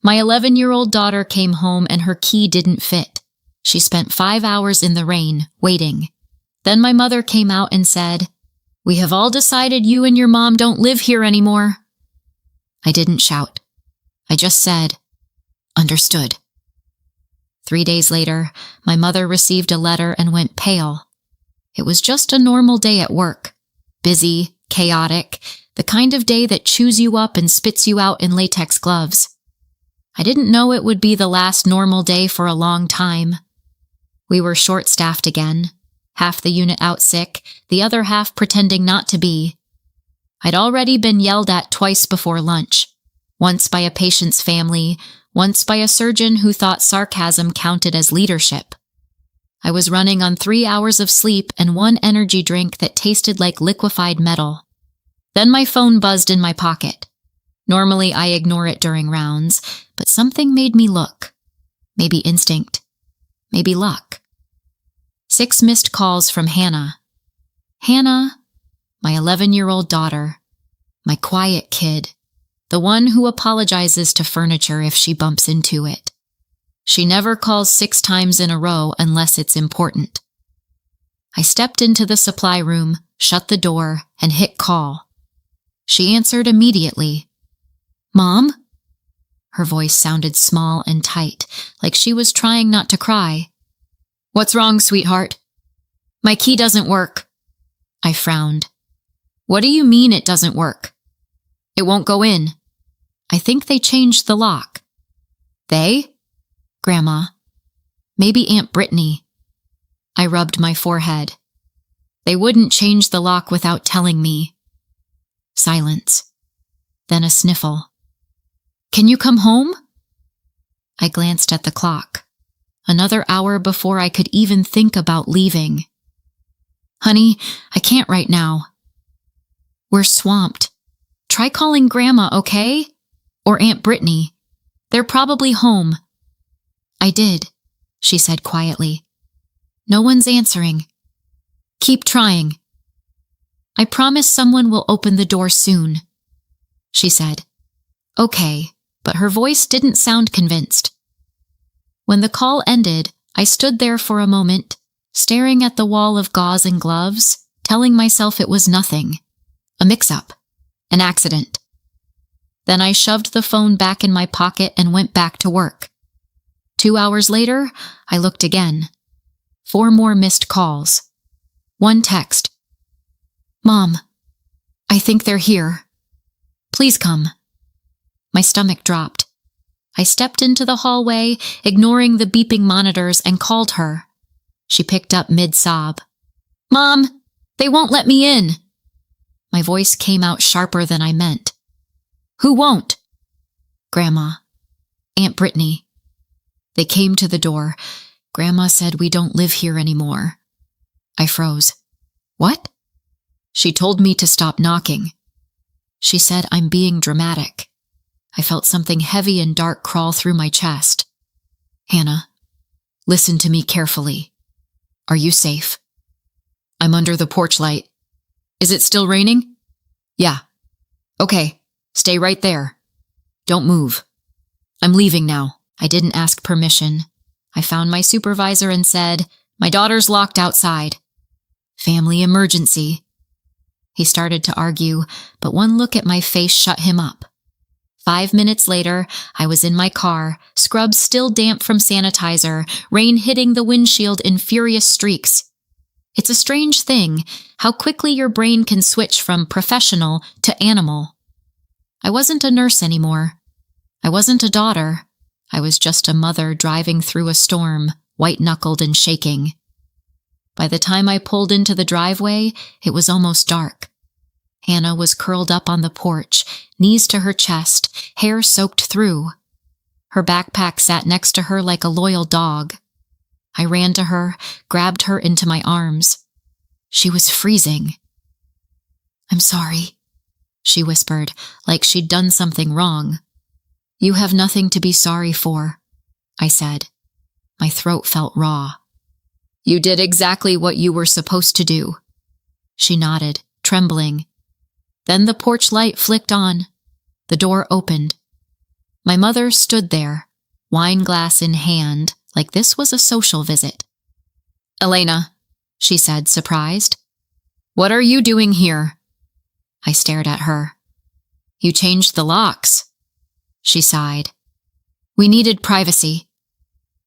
My 11-year-old daughter came home and her key didn't fit. She spent 5 hours in the rain, waiting. Then my mother came out and said, "We have all decided you and your mom don't live here anymore." I didn't shout. I just said, "Understood." 3 days later, my mother received a letter and went pale. It was just a normal day at work. Busy, chaotic, the kind of day that chews you up and spits you out in latex gloves. I didn't know it would be the last normal day for a long time. We were short-staffed again, half the unit out sick, the other half pretending not to be. I'd already been yelled at twice before lunch, once by a patient's family, once by a surgeon who thought sarcasm counted as leadership. I was running on 3 hours of sleep and one energy drink that tasted like liquefied metal. Then my phone buzzed in my pocket. Normally I ignore it during rounds, but something made me look. Maybe instinct. Maybe luck. 6 missed calls from Hannah. Hannah, my 11-year-old daughter, my quiet kid, the one who apologizes to furniture if she bumps into it. She never calls 6 times in a row unless it's important. I stepped into the supply room, shut the door, and hit call. She answered immediately. "Mom?" Her voice sounded small and tight, like she was trying not to cry. "What's wrong, sweetheart?" "My key doesn't work." I frowned. "What do you mean it doesn't work?" "It won't go in." "I think they changed the lock." "They?" "Grandma. Maybe Aunt Brittany." I rubbed my forehead. "They wouldn't change the lock without telling me." Silence. Then a sniffle. "Can you come home?" I glanced at the clock. Another hour before I could even think about leaving. "Honey, I can't right now." "We're swamped. Try calling Grandma, okay? Or Aunt Brittany. They're probably home." "I did," she said quietly. "No one's answering." "Keep trying." "I promise someone will open the door soon," she said. "Okay," but her voice didn't sound convinced. When the call ended, I stood there for a moment, staring at the wall of gauze and gloves, telling myself it was nothing. A mix-up. An accident. Then I shoved the phone back in my pocket and went back to work. 2 hours later, I looked again. 4 more missed calls. 1 text. "Mom, I think they're here. Please come." My stomach dropped. I stepped into the hallway, ignoring the beeping monitors, and called her. She picked up mid-sob. "Mom, they won't let me in." My voice came out sharper than I meant. "Who won't?" "Grandma. Aunt Brittany. They came to the door. Grandma said we don't live here anymore." I froze. "What?" "She told me to stop knocking. She said I'm being dramatic." I felt something heavy and dark crawl through my chest. "Hannah, listen to me carefully. Are you safe?" "I'm under the porch light." "Is it still raining?" "Yeah." "Okay, stay right there. Don't move. I'm leaving now." I didn't ask permission. I found my supervisor and said, "My daughter's locked outside." "Family emergency." He started to argue, but one look at my face shut him up. 5 minutes later, I was in my car, scrubs still damp from sanitizer, rain hitting the windshield in furious streaks. It's a strange thing, how quickly your brain can switch from professional to animal. I wasn't a nurse anymore. I wasn't a daughter. I was just a mother driving through a storm, white-knuckled and shaking. By the time I pulled into the driveway, it was almost dark. Hannah was curled up on the porch, knees to her chest, hair soaked through. Her backpack sat next to her like a loyal dog. I ran to her, grabbed her into my arms. She was freezing. "I'm sorry," she whispered, like she'd done something wrong. "You have nothing to be sorry for," I said. My throat felt raw. "You did exactly what you were supposed to do." She nodded, trembling. Then the porch light flicked on. The door opened. My mother stood there, wine glass in hand, like this was a social visit. "Elena," she said, surprised. "What are you doing here?" I stared at her. "You changed the locks." She sighed. "We needed privacy.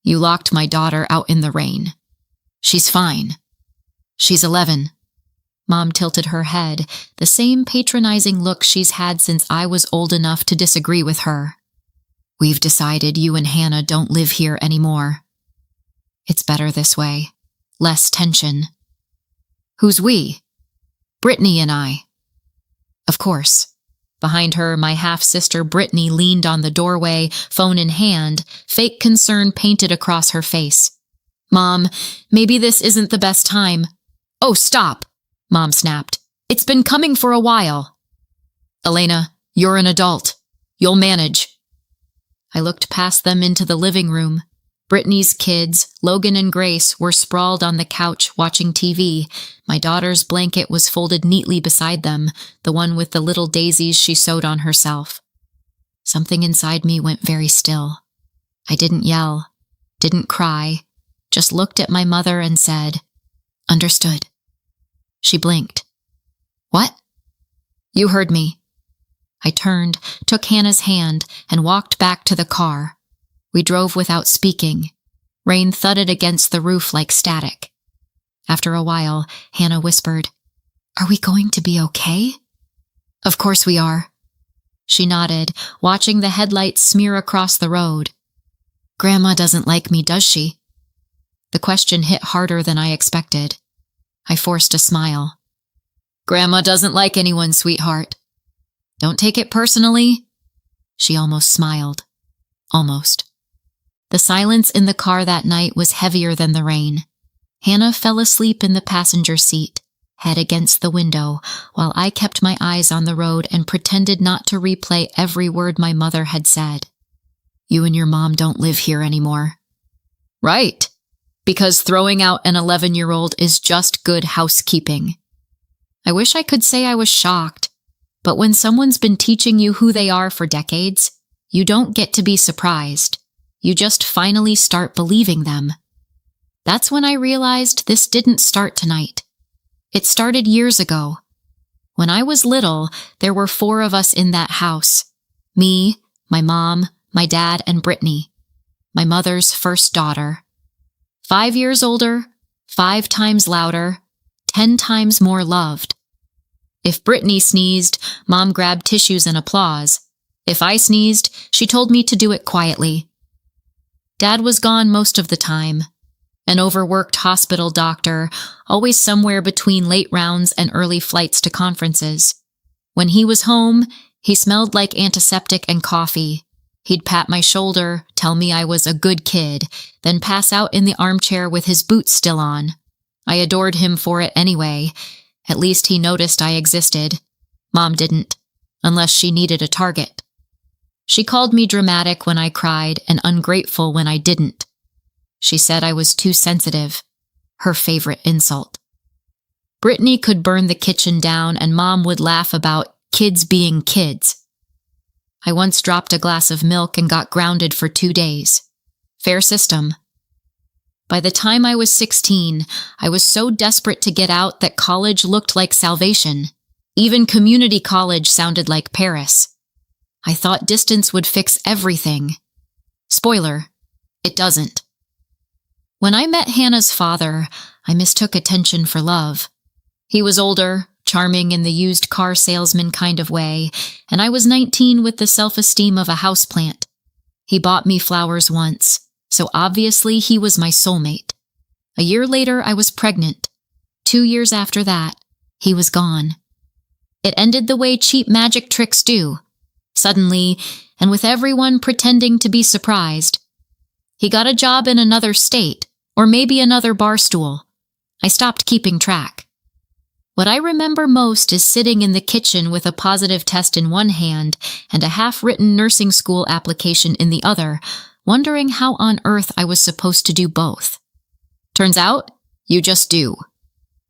You locked my daughter out in the rain. She's fine. She's 11. Mom tilted her head, the same patronizing look she's had since I was old enough to disagree with her. "We've decided you and Hannah don't live here anymore. It's better this way. Less tension." "Who's we?" "Brittany and I." Of course. Behind her, my half-sister Brittany leaned on the doorway, phone in hand, fake concern painted across her face. "Mom, maybe this isn't the best time." "Oh, stop," Mom snapped. "It's been coming for a while." "Elena, you're an adult. You'll manage." I looked past them into the living room. Brittany's kids, Logan and Grace, were sprawled on the couch watching TV. My daughter's blanket was folded neatly beside them, the one with the little daisies she sewed on herself. Something inside me went very still. I didn't yell, didn't cry, just looked at my mother and said, "Understood." She blinked. "What?" "You heard me." I turned, took Hannah's hand, and walked back to the car. We drove without speaking. Rain thudded against the roof like static. After a while, Hannah whispered, "Are we going to be okay?" "Of course we are." She nodded, watching the headlights smear across the road. "Grandma doesn't like me, does she?" The question hit harder than I expected. I forced a smile. "Grandma doesn't like anyone, sweetheart. Don't take it personally." She almost smiled. Almost. The silence in the car that night was heavier than the rain. Hannah fell asleep in the passenger seat, head against the window, while I kept my eyes on the road and pretended not to replay every word my mother had said. "You and your mom don't live here anymore." "Right. Because throwing out an 11-year-old is just good housekeeping." I wish I could say I was shocked, but when someone's been teaching you who they are for decades, you don't get to be surprised. You just finally start believing them. That's when I realized this didn't start tonight. It started years ago. When I was little, there were 4 of us in that house. Me, my mom, my dad, and Brittany, my mother's first daughter. 5 years older, 5 times louder, 10 times more loved. If Brittany sneezed, Mom grabbed tissues and applause. If I sneezed, she told me to do it quietly. Dad was gone most of the time. An overworked hospital doctor, always somewhere between late rounds and early flights to conferences. When he was home, he smelled like antiseptic and coffee. He'd pat my shoulder, tell me I was a good kid, then pass out in the armchair with his boots still on. I adored him for it anyway. At least he noticed I existed. Mom didn't, unless she needed a target. She called me dramatic when I cried and ungrateful when I didn't. She said I was too sensitive, her favorite insult. Brittany could burn the kitchen down and Mom would laugh about kids being kids. I once dropped a glass of milk and got grounded for 2 days. Fair system. By the time I was 16, I was so desperate to get out that college looked like salvation. Even community college sounded like Paris. I thought distance would fix everything. Spoiler, it doesn't. When I met Hannah's father, I mistook attention for love. He was older, charming in the used car salesman kind of way, and I was 19 with the self-esteem of a houseplant. He bought me flowers once, so obviously he was my soulmate. A year later, I was pregnant. 2 years after that, he was gone. It ended the way cheap magic tricks do. Suddenly, and with everyone pretending to be surprised. He got a job in another state, or maybe another bar stool. I stopped keeping track. What I remember most is sitting in the kitchen with a positive test in one hand and a half-written nursing school application in the other, wondering how on earth I was supposed to do both. Turns out, you just do.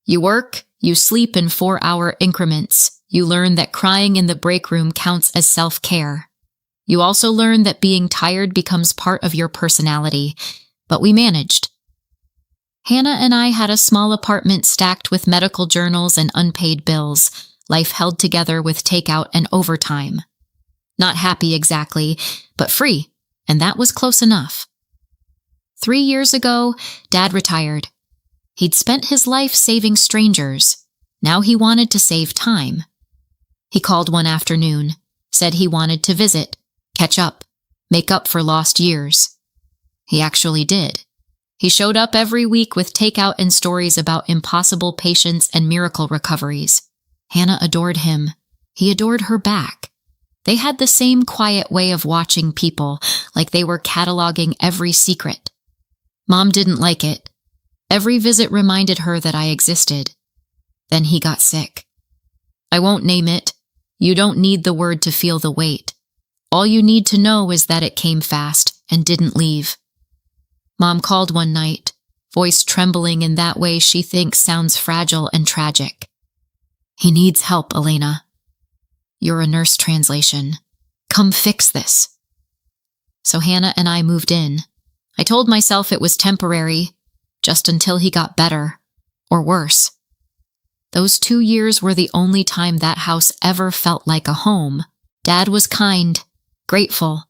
You work, you sleep in 4-hour increments. You learn that crying in the break room counts as self-care. You also learn that being tired becomes part of your personality, but we managed. Hannah and I had a small apartment stacked with medical journals and unpaid bills, life held together with takeout and overtime. Not happy exactly, but free, and that was close enough. 3 years ago, Dad retired. He'd spent his life saving strangers. Now he wanted to save time. He called one afternoon, said he wanted to visit, catch up, make up for lost years. He actually did. He showed up every week with takeout and stories about impossible patients and miracle recoveries. Hannah adored him. He adored her back. They had the same quiet way of watching people, like they were cataloging every secret. Mom didn't like it. Every visit reminded her that I existed. Then he got sick. I won't name it. You don't need the word to feel the weight. All you need to know is that it came fast and didn't leave. Mom called one night, voice trembling in that way she thinks sounds fragile and tragic. He needs help, Elena. You're a nurse translation. Come fix this. So Hannah and I moved in. I told myself it was temporary, just until he got better, or worse. Those 2 years were the only time that house ever felt like a home. Dad was kind, grateful.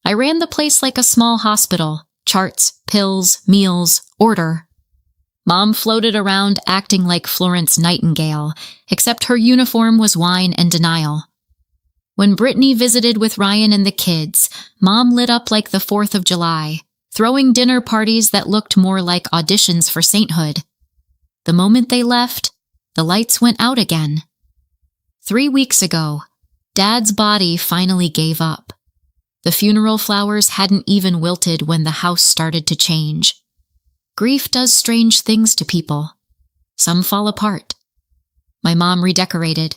I ran the place like a small hospital, charts, pills, meals, order. Mom floated around acting like Florence Nightingale, except her uniform was wine and denial. When Brittany visited with Ryan and the kids, Mom lit up like the 4th of July, throwing dinner parties that looked more like auditions for sainthood. The moment they left, the lights went out again. 3 weeks ago, Dad's body finally gave up. The funeral flowers hadn't even wilted when the house started to change. Grief does strange things to people. Some fall apart. My mom redecorated.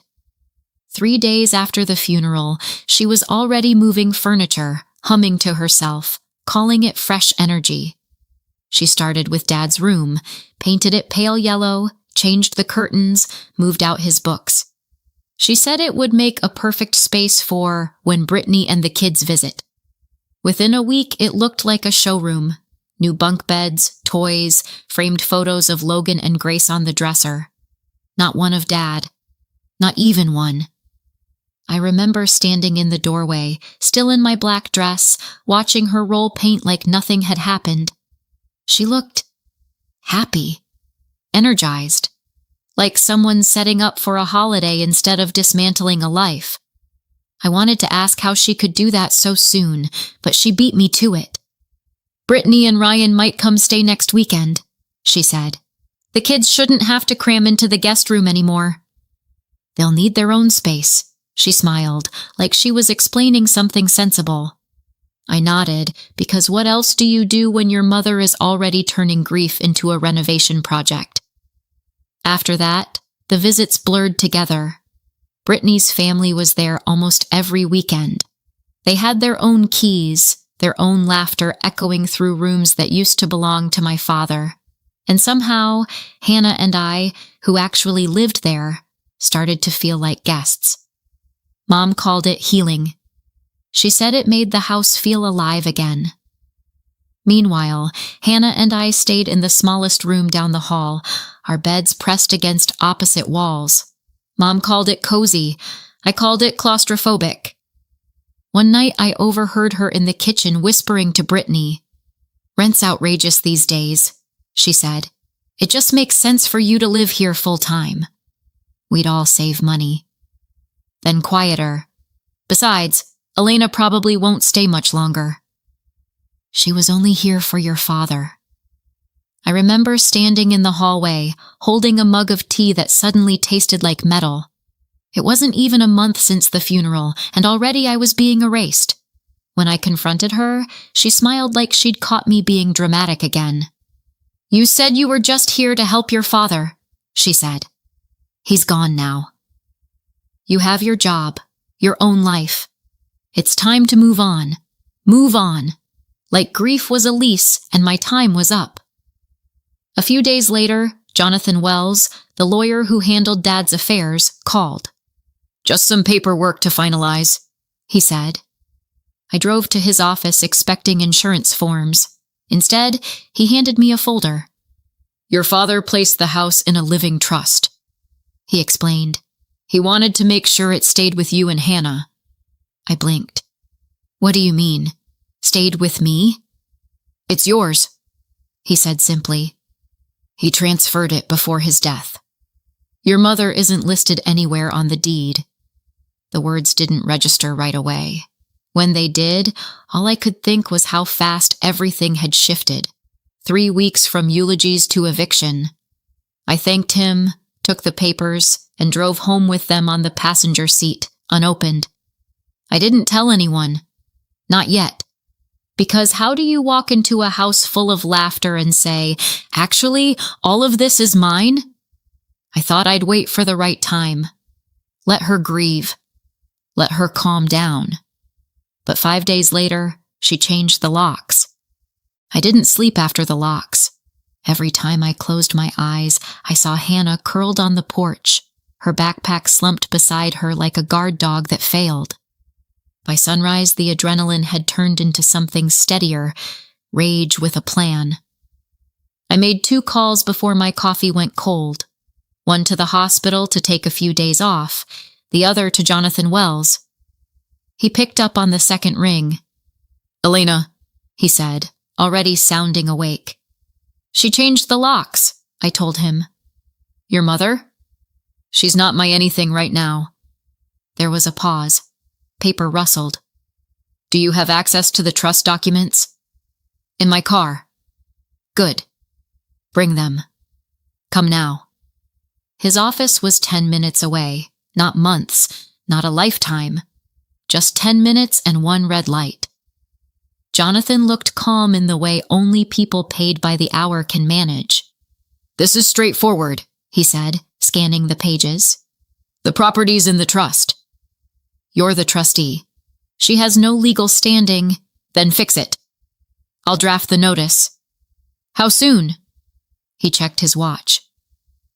3 days after the funeral, she was already moving furniture, humming to herself, calling it fresh energy. She started with Dad's room, painted it pale yellow, changed the curtains, moved out his books. She said it would make a perfect space for when Brittany and the kids visit. Within a week, it looked like a showroom. New bunk beds, toys, framed photos of Logan and Grace on the dresser. Not one of Dad. Not even one. I remember standing in the doorway, still in my black dress, watching her roll paint like nothing had happened. She looked happy, energized, like someone setting up for a holiday instead of dismantling a life. I wanted to ask how she could do that so soon, but she beat me to it. Brittany and Ryan might come stay next weekend, she said. The kids shouldn't have to cram into the guest room anymore. They'll need their own space, she smiled, like she was explaining something sensible. I nodded, because what else do you do when your mother is already turning grief into a renovation project? After that, the visits blurred together. Brittany's family was there almost every weekend. They had their own keys, their own laughter echoing through rooms that used to belong to my father. And somehow, Hannah and I, who actually lived there, started to feel like guests. Mom called it healing. She said it made the house feel alive again. Meanwhile, Hannah and I stayed in the smallest room down the hall, our beds pressed against opposite walls. Mom called it cozy. I called it claustrophobic. One night I overheard her in the kitchen whispering to Brittany. "Rent's outrageous these days," she said. "It just makes sense for you to live here full time. We'd all save money." Then quieter. "Besides, Elena probably won't stay much longer." "She was only here for your father." I remember standing in the hallway, holding a mug of tea that suddenly tasted like metal. It wasn't even a month since the funeral, and already I was being erased. When I confronted her, she smiled like she'd caught me being dramatic again. "You said you were just here to help your father," she said. "He's gone now. You have your job, your own life. It's time to move on. Move on. Like grief was a lease and my time was up." A few days later, Jonathan Wells, the lawyer who handled Dad's affairs, called. "Just some paperwork to finalize," he said. I drove to his office expecting insurance forms. Instead, he handed me a folder. "Your father placed the house in a living trust," he explained. "He wanted to make sure it stayed with you and Hannah." I blinked. "What do you mean? Stayed with me?" "It's yours," he said simply. "He transferred it before his death. Your mother isn't listed anywhere on the deed." The words didn't register right away. When they did, all I could think was how fast everything had shifted. 3 weeks from eulogies to eviction. I thanked him, took the papers, and drove home with them on the passenger seat, unopened. I didn't tell anyone. Not yet. Because how do you walk into a house full of laughter and say, "Actually, all of this is mine"? I thought I'd wait for the right time. Let her grieve. Let her calm down. But 5 days later, she changed the locks. I didn't sleep after the locks. Every time I closed my eyes, I saw Hannah curled on the porch, her backpack slumped beside her like a guard dog that failed. By sunrise, the adrenaline had turned into something steadier, rage with a plan. I made 2 calls before my coffee went cold. One to the hospital to take a few days off, the other to Jonathan Wells. He picked up on the second ring. "Elena," he said, already sounding awake. "She changed the locks," I told him. "Your mother?" "She's not my anything right now." There was a pause. Paper rustled. "Do you have access to the trust documents?" "In my car." "Good. Bring them. Come now." His office was 10 minutes away, not months, not a lifetime. Just 10 minutes and 1 red light. Jonathan looked calm in the way only people paid by the hour can manage. "This is straightforward," he said, scanning the pages. "The property's in the trust." "You're the trustee. She has no legal standing. Then fix it. I'll draft the notice." "How soon?" He checked his watch.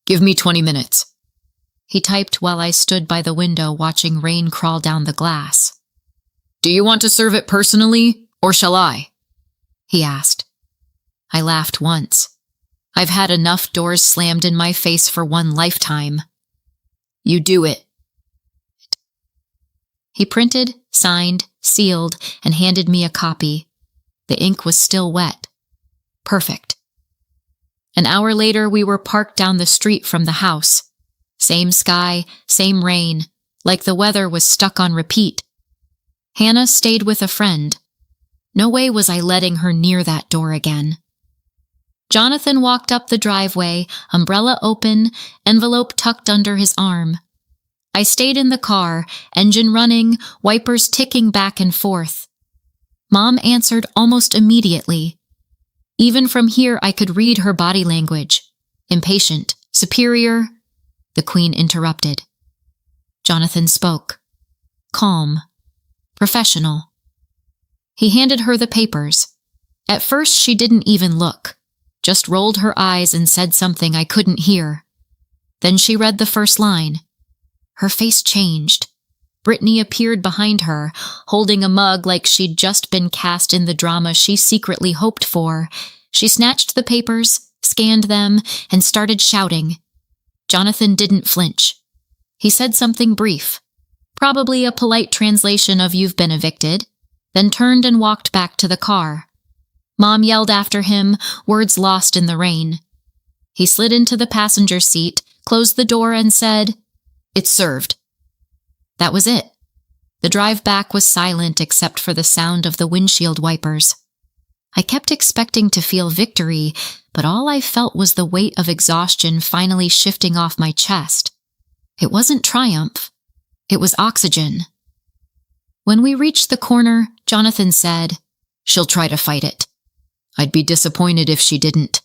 "Give me 20 minutes. He typed while I stood by the window watching rain crawl down the glass. "Do you want to serve it personally, or shall I?" he asked. I laughed once. I've had enough doors slammed in my face for one lifetime. "You do it." He printed, signed, sealed, and handed me a copy. The ink was still wet. Perfect. An hour later, we were parked down the street from the house. Same sky, same rain, like the weather was stuck on repeat. Hannah stayed with a friend. No way was I letting her near that door again. Jonathan walked up the driveway, umbrella open, envelope tucked under his arm. I stayed in the car, engine running, wipers ticking back and forth. Mom answered almost immediately. Even from here, I could read her body language. Impatient, superior. The Queen interrupted. Jonathan spoke. Calm. Professional. He handed her the papers. At first, she didn't even look. Just rolled her eyes and said something I couldn't hear. Then she read the first line. Her face changed. Brittany appeared behind her, holding a mug like she'd just been cast in the drama she secretly hoped for. She snatched the papers, scanned them, and started shouting. Jonathan didn't flinch. He said something brief, probably a polite translation of "you've been evicted," then turned and walked back to the car. Mom yelled after him, words lost in the rain. He slid into the passenger seat, closed the door, and said, "It's served." That was it. The drive back was silent except for the sound of the windshield wipers. I kept expecting to feel victory, but all I felt was the weight of exhaustion finally shifting off my chest. It wasn't triumph. It was oxygen. When we reached the corner, Jonathan said, "She'll try to fight it. I'd be disappointed if she didn't."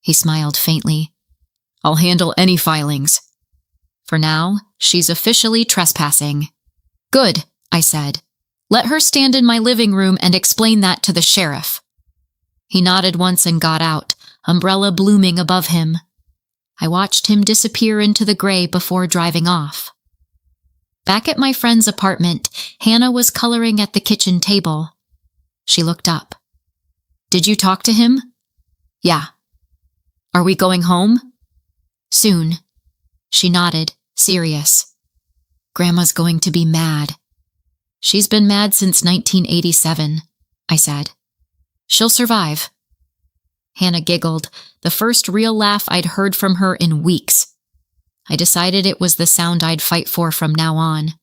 He smiled faintly. "I'll handle any filings. For now, she's officially trespassing." "Good," I said. "Let her stand in my living room and explain that to the sheriff." He nodded once and got out, umbrella blooming above him. I watched him disappear into the gray before driving off. Back at my friend's apartment, Hannah was coloring at the kitchen table. She looked up. "Did you talk to him?" "Yeah." "Are we going home?" "Soon." She nodded, serious. "Grandma's going to be mad." "She's been mad since 1987, I said. "She'll survive." Hannah giggled, the first real laugh I'd heard from her in weeks. I decided it was the sound I'd fight for from now on.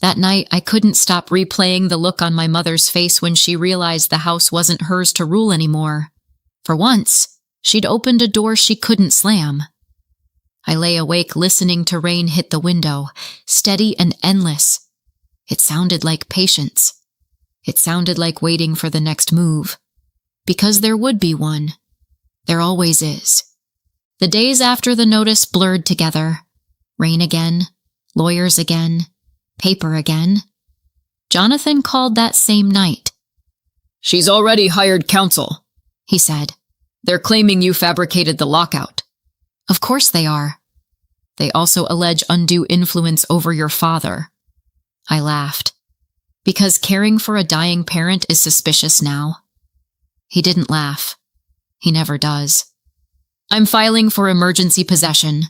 That night, I couldn't stop replaying the look on my mother's face when she realized the house wasn't hers to rule anymore. For once, she'd opened a door she couldn't slam. I lay awake listening to rain hit the window, steady and endless. It sounded like patience. It sounded like waiting for the next move. Because there would be one. There always is. The days after the notice blurred together. Rain again, lawyers again, paper again. Jonathan called that same night. "She's already hired counsel," he said. "They're claiming you fabricated the lockout." "Of course they are." "They also allege undue influence over your father." I laughed. Because caring for a dying parent is suspicious now. He didn't laugh. He never does. "I'm filing for emergency possession."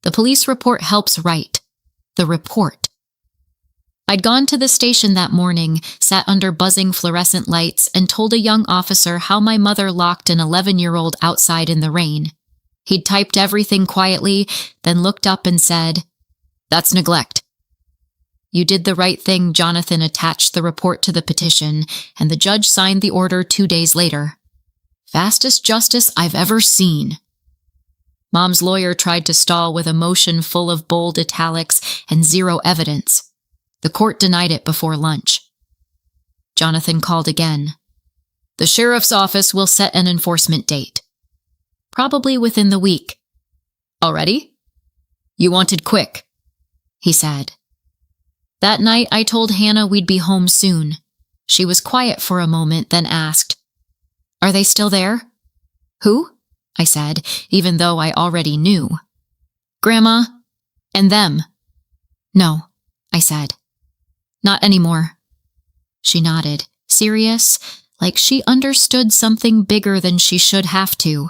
The police report helps write. The report. I'd gone to the station that morning, sat under buzzing fluorescent lights, and told a young officer how my mother locked an 11-year-old outside in the rain. He'd typed everything quietly, then looked up and said, "That's neglect." "You did the right thing." Jonathan attached the report to the petition, and the judge signed the order 2 days later. Fastest justice I've ever seen. Mom's lawyer tried to stall with a motion full of bold italics and zero evidence. The court denied it before lunch. Jonathan called again. "The sheriff's office will set an enforcement date. Probably within the week." "Already?" "You wanted quick," he said. That night I told Hannah we'd be home soon. She was quiet for a moment, then asked, "Are they still there?" "Who?" I said, even though I already knew. "Grandma and them." "No," I said. "Not anymore." She nodded, serious, like she understood something bigger than she should have to.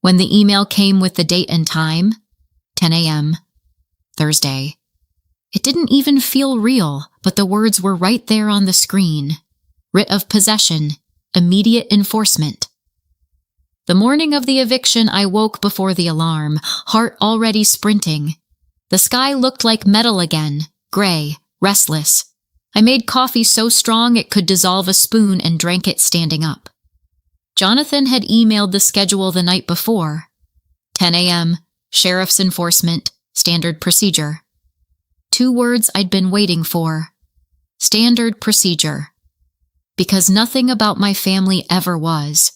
When the email came with the date and time, 10 a.m., Thursday. It didn't even feel real, but the words were right there on the screen. Writ of possession, immediate enforcement. The morning of the eviction, I woke before the alarm, heart already sprinting. The sky looked like metal again, gray, restless. I made coffee so strong it could dissolve a spoon and drank it standing up. Jonathan had emailed the schedule the night before. 10 a.m., sheriff's enforcement, standard procedure. 2 words I'd been waiting for. Standard procedure. Because nothing about my family ever was.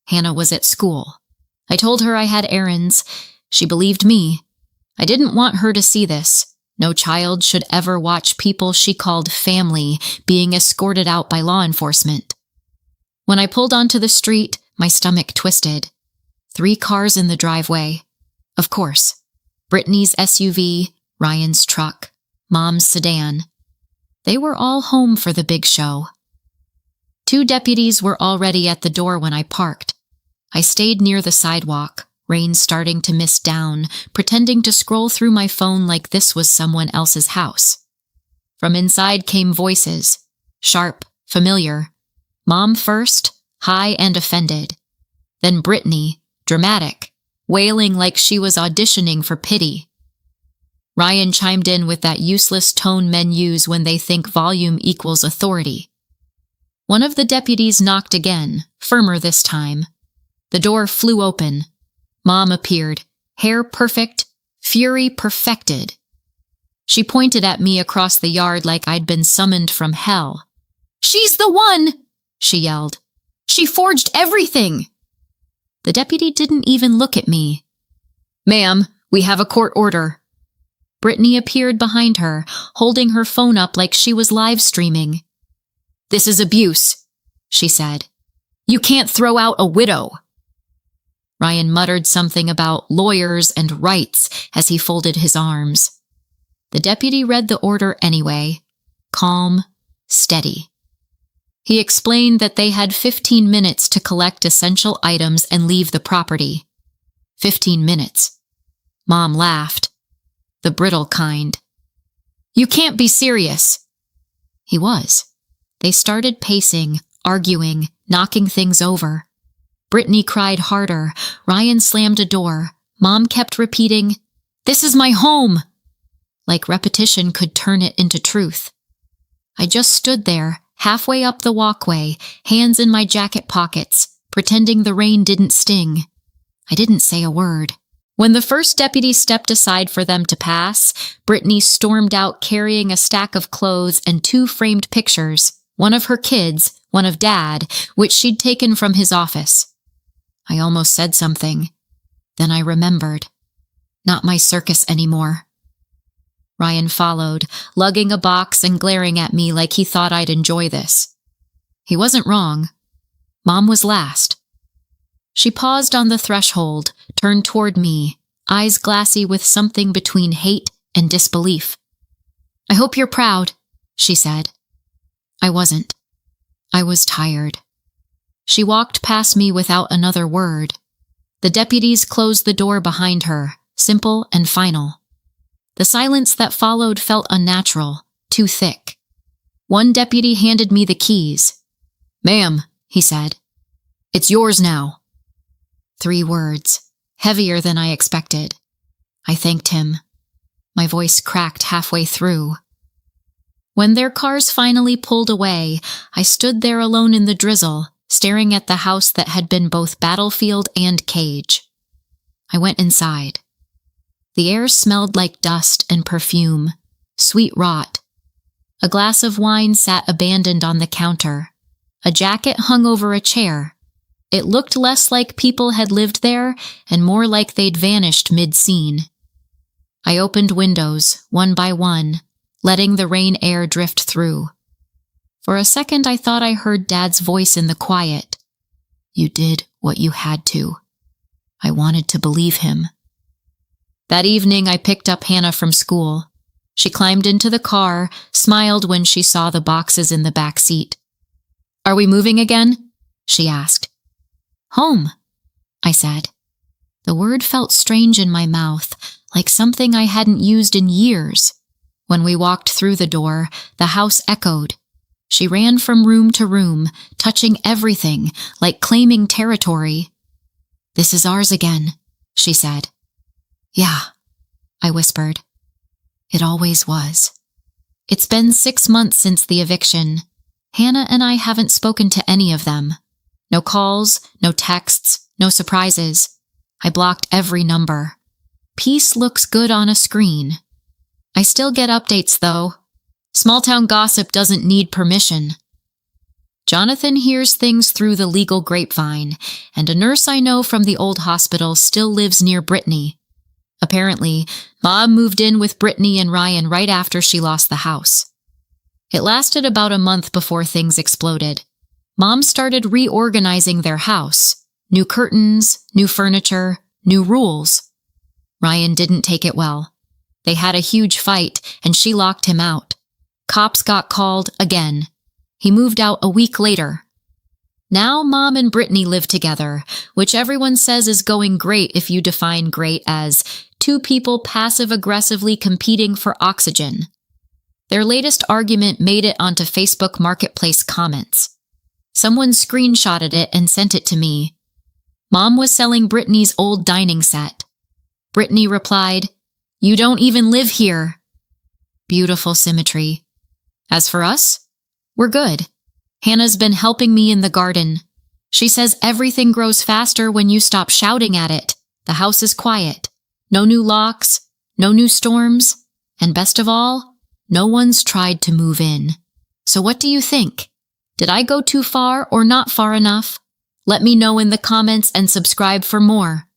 Hannah was at school. I told her I had errands. She believed me. I didn't want her to see this. No child should ever watch people she called family being escorted out by law enforcement. When I pulled onto the street, my stomach twisted. 3 cars in the driveway. Of course. Brittany's SUV, Ryan's truck, Mom's sedan. They were all home for the big show. 2 deputies were already at the door when I parked. I stayed near the sidewalk, rain starting to mist down, pretending to scroll through my phone like this was someone else's house. From inside came voices, sharp, familiar. Mom first, high and offended. Then Brittany, dramatic, wailing like she was auditioning for pity. Ryan chimed in with that useless tone men use when they think volume equals authority. One of the deputies knocked again, firmer this time. The door flew open. Mom appeared, hair perfect, fury perfected. She pointed at me across the yard like I'd been summoned from hell. "She's the one!" she yelled. "She forged everything!" The deputy didn't even look at me. "Ma'am, we have a court order." Brittany appeared behind her, holding her phone up like she was live streaming. "This is abuse," she said. "You can't throw out a widow." Ryan muttered something about lawyers and rights as he folded his arms. The deputy read the order anyway, calm, steady. He explained that they had 15 minutes to collect essential items and leave the property. 15 minutes. Mom laughed. The brittle kind. You can't be serious. He was. They started pacing, arguing, knocking things over. Brittany cried harder. Ryan slammed a door. Mom kept repeating, "This is my home!" Like repetition could turn it into truth. I just stood there, halfway up the walkway, hands in my jacket pockets, pretending the rain didn't sting. I didn't say a word. When the first deputy stepped aside for them to pass, Brittany stormed out carrying a stack of clothes and 2 framed pictures, one of her kids, one of Dad, which she'd taken from his office. I almost said something. Then I remembered. Not my circus anymore. Ryan followed, lugging a box and glaring at me like he thought I'd enjoy this. He wasn't wrong. Mom was last. She paused on the threshold, turned toward me, eyes glassy with something between hate and disbelief. "I hope you're proud," she said. I wasn't. I was tired. She walked past me without another word. The deputies closed the door behind her, simple and final. The silence that followed felt unnatural, too thick. One deputy handed me the keys. "Ma'am," he said, "it's yours now." 3 words, heavier than I expected. I thanked him. My voice cracked halfway through. When their cars finally pulled away, I stood there alone in the drizzle, staring at the house that had been both battlefield and cage. I went inside. The air smelled like dust and perfume, sweet rot. A glass of wine sat abandoned on the counter. A jacket hung over a chair. It looked less like people had lived there and more like they'd vanished mid-scene. I opened windows, one by one, letting the rain air drift through. For a second I thought I heard Dad's voice in the quiet. "You did what you had to." I wanted to believe him. That evening I picked up Hannah from school. She climbed into the car, smiled when she saw the boxes in the back seat. "Are we moving again?" she asked. "Home," I said. The word felt strange in my mouth, like something I hadn't used in years. When we walked through the door, the house echoed. She ran from room to room, touching everything, like claiming territory. "This is ours again," she said. "Yeah," I whispered. It always was. It's been 6 months since the eviction. Hannah and I haven't spoken to any of them. No calls, no texts, no surprises. I blocked every number. Peace looks good on a screen. I still get updates, though. Small-town gossip doesn't need permission. Jonathan hears things through the legal grapevine, and a nurse I know from the old hospital still lives near Brittany. Apparently, Mom moved in with Brittany and Ryan right after she lost the house. It lasted about a month before things exploded. Mom started reorganizing their house. New curtains, new furniture, new rules. Ryan didn't take it well. They had a huge fight, and she locked him out. Cops got called again. He moved out a week later. Now Mom and Brittany live together, which everyone says is going great if you define great as 2 people passive-aggressively competing for oxygen. Their latest argument made it onto Facebook Marketplace comments. Someone screenshotted it and sent it to me. Mom was selling Brittany's old dining set. Brittany replied, "You don't even live here." Beautiful symmetry. As for us, we're good. Hannah's been helping me in the garden. She says everything grows faster when you stop shouting at it. The house is quiet. No new locks, no new storms, and best of all, no one's tried to move in. So what do you think? Did I go too far or not far enough? Let me know in the comments and subscribe for more.